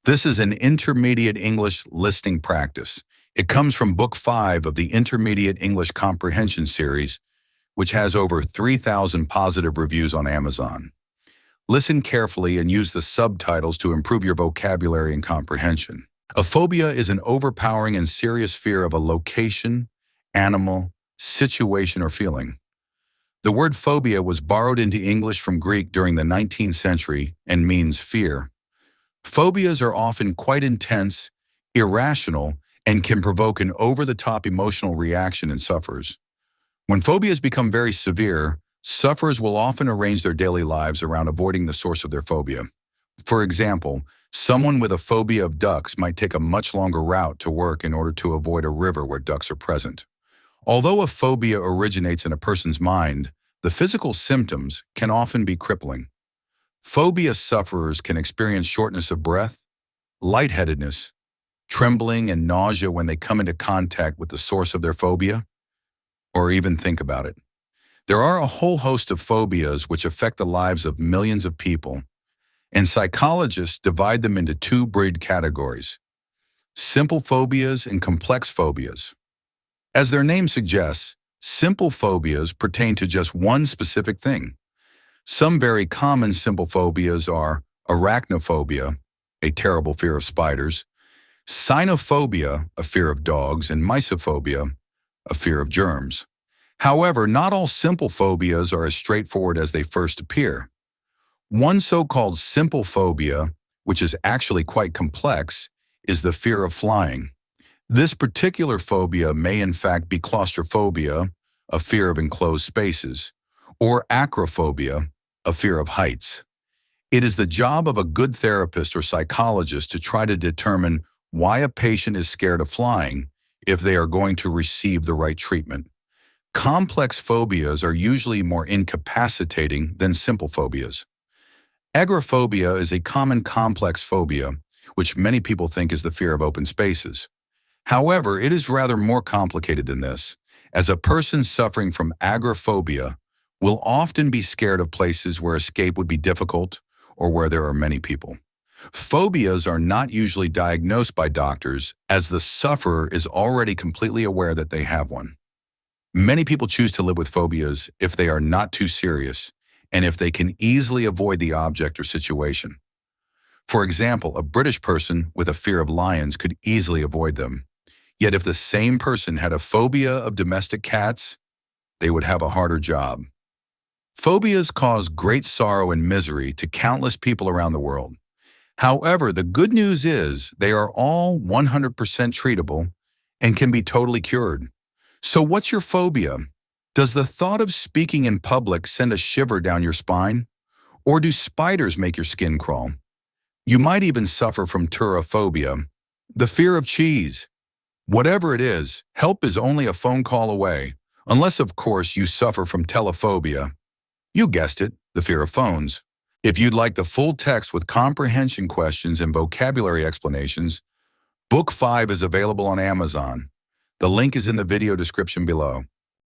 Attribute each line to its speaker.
Speaker 1: This is an intermediate English listening practice. It comes from Book 5 of the Intermediate English Comprehension series, which has over 3,000 positive reviews on Amazon. Listen carefully and use the subtitles to improve your vocabulary and comprehension. A phobia is an overpowering and serious fear of a location, animal, situation, or feeling. The word phobia was borrowed into English from Greek during the 19th century and means fear. Phobias are often quite intense, irrational, and can provoke an over-the-top emotional reaction in sufferers. When phobias become very severe, sufferers will often arrange their daily lives around avoiding the source of their phobia. For example, someone with a phobia of ducks might take a much longer route to work in order to avoid a river where ducks are present. Although a phobia originates in a person's mind, the physical symptoms can often be crippling. Phobia sufferers can experience shortness of breath, lightheadedness, trembling, and nausea when they come into contact with the source of their phobia, or even think about it. There are a whole host of phobias which affect the lives of millions of people, and psychologists divide them into two broad categories: simple phobias and complex phobias. As their name suggests, simple phobias pertain to just one specific thing. Some very common simple phobias are arachnophobia, a terrible fear of spiders, cynophobia, a fear of dogs, and mysophobia, a fear of germs. However, not all simple phobias are as straightforward as they first appear. One so-called simple phobia, which is actually quite complex, is the fear of flying. This particular phobia may in fact be claustrophobia, a fear of enclosed spaces, or acrophobia, a fear of heights. It is the job of a good therapist or psychologist to try to determine why a patient is scared of flying if they are going to receive the right treatment. Complex phobias are usually more incapacitating than simple phobias. Agoraphobia is a common complex phobia, which many people think is the fear of open spaces. However, it is rather more complicated than this, as a person suffering from agoraphobia will often be scared of places where escape would be difficult or where there are many people. Phobias are not usually diagnosed by doctors, as the sufferer is already completely aware that they have one. Many people choose to live with phobias if they are not too serious and if they can easily avoid the object or situation. For example, a British person with a fear of lions could easily avoid them. Yet if the same person had a phobia of domestic cats, they would have a harder job. Phobias cause great sorrow and misery to countless people around the world. However, the good news is they are all 100% treatable and can be totally cured. So what's your phobia? Does the thought of speaking in public send a shiver down your spine? Or do spiders make your skin crawl? You might even suffer from turophobia, the fear of cheese. Whatever it is, help is only a phone call away, unless of course you suffer from telephobia. You guessed it, the fear of phones. If you'd like the full text with comprehension questions and vocabulary explanations, Book 5 is available on Amazon. The link is in the video description below.